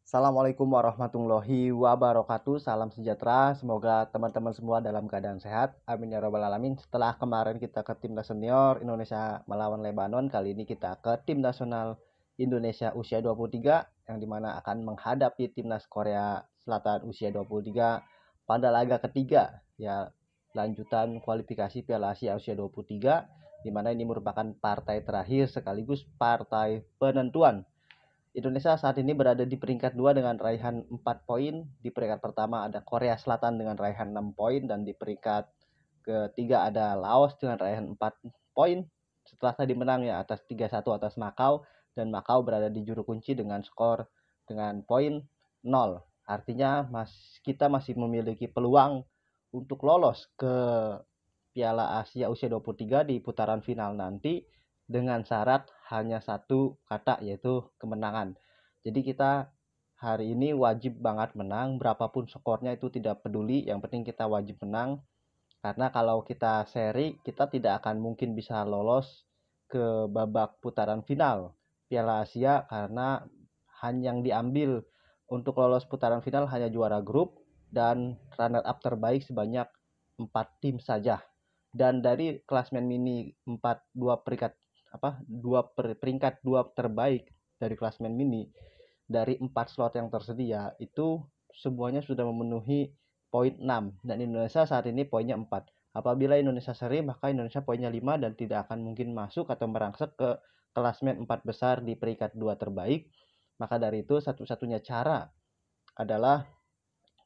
Assalamualaikum warahmatullahi wabarakatuh. Salam sejahtera. Semoga teman-teman semua dalam keadaan sehat. Amin ya robbal alamin. Setelah kemarin kita ke timnas senior Indonesia melawan Lebanon, kali ini kita ke tim nasional Indonesia usia 23 yang dimana akan menghadapi timnas Korea Selatan usia 23 pada laga ketiga ya, lanjutan kualifikasi Piala Asia usia 23, dimana ini merupakan partai terakhir sekaligus partai penentuan. Indonesia saat ini berada di peringkat 2 dengan raihan 4 poin. Di peringkat pertama ada Korea Selatan dengan raihan 6 poin, dan di peringkat ketiga ada Laos dengan raihan 4 poin. Setelah tadi menang ya atas 3-1 atas Makau, dan Makau berada di juru kunci dengan skor dengan poin 0. Artinya kita masih memiliki peluang untuk lolos ke Piala Asia usia 23 di putaran final nanti, dengan syarat hanya satu kata, yaitu kemenangan. Jadi kita hari ini wajib banget menang, berapapun skornya itu tidak peduli, yang penting kita wajib menang. Karena kalau kita seri, kita tidak akan mungkin bisa lolos ke babak putaran final Piala Asia, karena hanya yang diambil untuk lolos putaran final hanya juara grup dan runner up terbaik sebanyak 4 tim saja. Dan dari klasmen mini 2 peringkat peringkat 2 terbaik dari klasmen mini, dari 4 slot yang tersedia itu semuanya sudah memenuhi poin 6, dan Indonesia saat ini poinnya 4. Apabila Indonesia seri, maka Indonesia poinnya 5 dan tidak akan mungkin masuk atau merangsek ke klasmen 4 besar di peringkat 2 terbaik. Maka dari itu satu-satunya cara adalah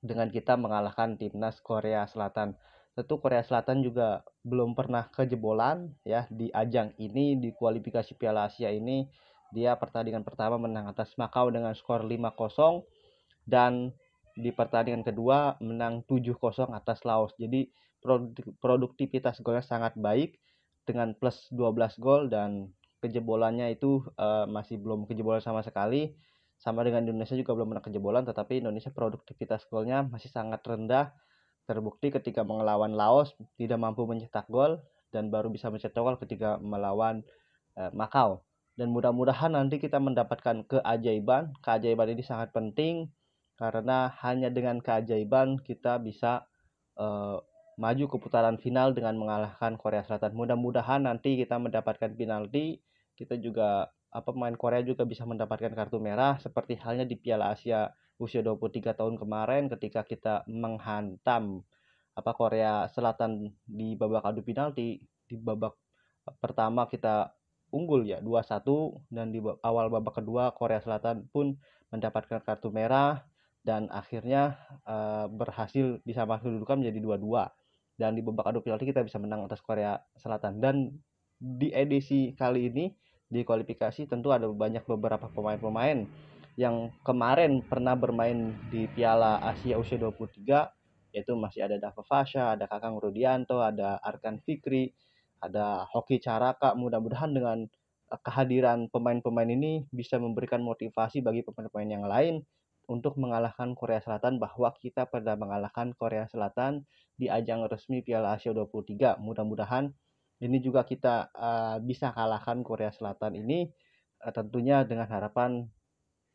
dengan kita mengalahkan timnas Korea Selatan. Tentu Korea Selatan juga belum pernah kejebolan ya di ajang ini, di kualifikasi Piala Asia ini. Dia pertandingan pertama menang atas Makau dengan skor 5-0, dan di pertandingan kedua menang 7-0 atas Laos. Jadi produktivitas golnya sangat baik dengan plus 12 gol, dan kejebolannya itu masih belum kejebolan sama sekali. Sama dengan Indonesia juga belum pernah kejebolan, tetapi Indonesia produktivitas golnya masih sangat rendah. Terbukti ketika melawan Laos tidak mampu mencetak gol, dan baru bisa mencetak gol ketika melawan Makau. Dan mudah-mudahan nanti kita mendapatkan keajaiban. Keajaiban ini sangat penting karena hanya dengan keajaiban kita bisa maju ke putaran final dengan mengalahkan Korea Selatan. Mudah-mudahan nanti kita mendapatkan penalti, kita juga pemain Korea juga bisa mendapatkan kartu merah, seperti halnya di Piala Asia usia 23 tahun kemarin ketika kita menghantam Korea Selatan di babak adu penalti. Di babak pertama kita unggul ya 2-1, dan di awal babak kedua Korea Selatan pun mendapatkan kartu merah, dan akhirnya berhasil disamakan kedudukan menjadi 2-2, dan di babak adu penalti kita bisa menang atas Korea Selatan. Dan di edisi kali ini di kualifikasi tentu ada beberapa pemain-pemain yang kemarin pernah bermain di Piala Asia usia 23, yaitu masih ada Dava Fasha, ada Kakang Rudianto, ada Arkan Fikri, ada Hoki Caraka. Mudah-mudahan dengan kehadiran pemain-pemain ini bisa memberikan motivasi bagi pemain-pemain yang lain untuk mengalahkan Korea Selatan, bahwa kita pernah mengalahkan Korea Selatan di ajang resmi Piala Asia 23. Mudah-mudahan ini juga kita bisa kalahkan Korea Selatan ini, tentunya dengan harapan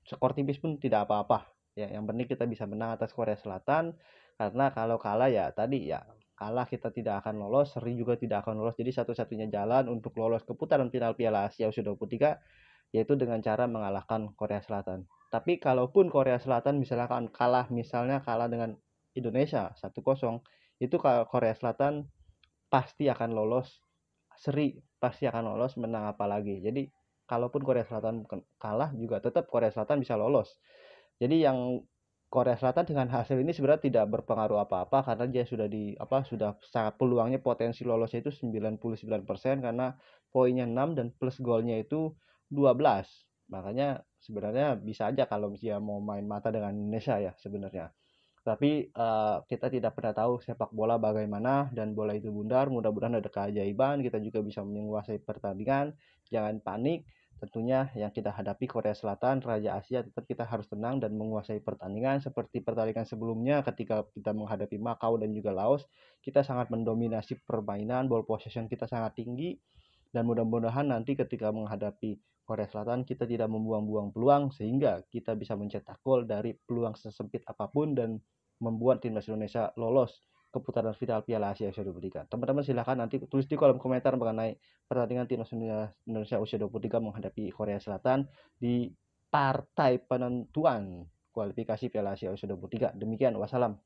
skor tipis pun tidak apa-apa ya, yang penting kita bisa menang atas Korea Selatan. Karena kalau kalah ya tadi ya, kalah kita tidak akan lolos, seri juga tidak akan lolos. Jadi satu-satunya jalan untuk lolos ke putaran final Piala Asia U23 yaitu dengan cara mengalahkan Korea Selatan. Tapi kalaupun Korea Selatan misalnya kalah dengan Indonesia 1-0, itu Korea Selatan pasti akan lolos, seri pasti akan lolos, menang apalagi. Jadi kalaupun Korea Selatan kalah juga tetap Korea Selatan bisa lolos. Jadi yang Korea Selatan dengan hasil ini sebenarnya tidak berpengaruh apa-apa, karena dia sudah sangat peluangnya potensi lolosnya itu 99%, karena poinnya 6 dan plus golnya itu 12. Makanya sebenarnya bisa aja kalau dia mau main mata dengan Indonesia ya sebenarnya. Tapi kita tidak pernah tahu sepak bola bagaimana, dan bola itu bundar. Mudah-mudahan ada keajaiban, kita juga bisa menguasai pertandingan. Jangan panik. Tentunya yang kita hadapi Korea Selatan, Raja Asia, tetap kita harus tenang dan menguasai pertandingan. Seperti pertandingan sebelumnya ketika kita menghadapi Makau dan juga Laos, kita sangat mendominasi permainan, ball possession kita sangat tinggi. Dan mudah-mudahan nanti ketika menghadapi Korea Selatan kita tidak membuang-buang peluang sehingga kita bisa mencetak gol dari peluang sesempit apapun dan membuat timnas Indonesia lolos ke putaran final Piala Asia U23. Teman-teman silahkan nanti tulis di kolom komentar mengenai pertandingan timnas Indonesia usia 23 menghadapi Korea Selatan di partai penentuan kualifikasi Piala Asia U23. Demikian, wassalam.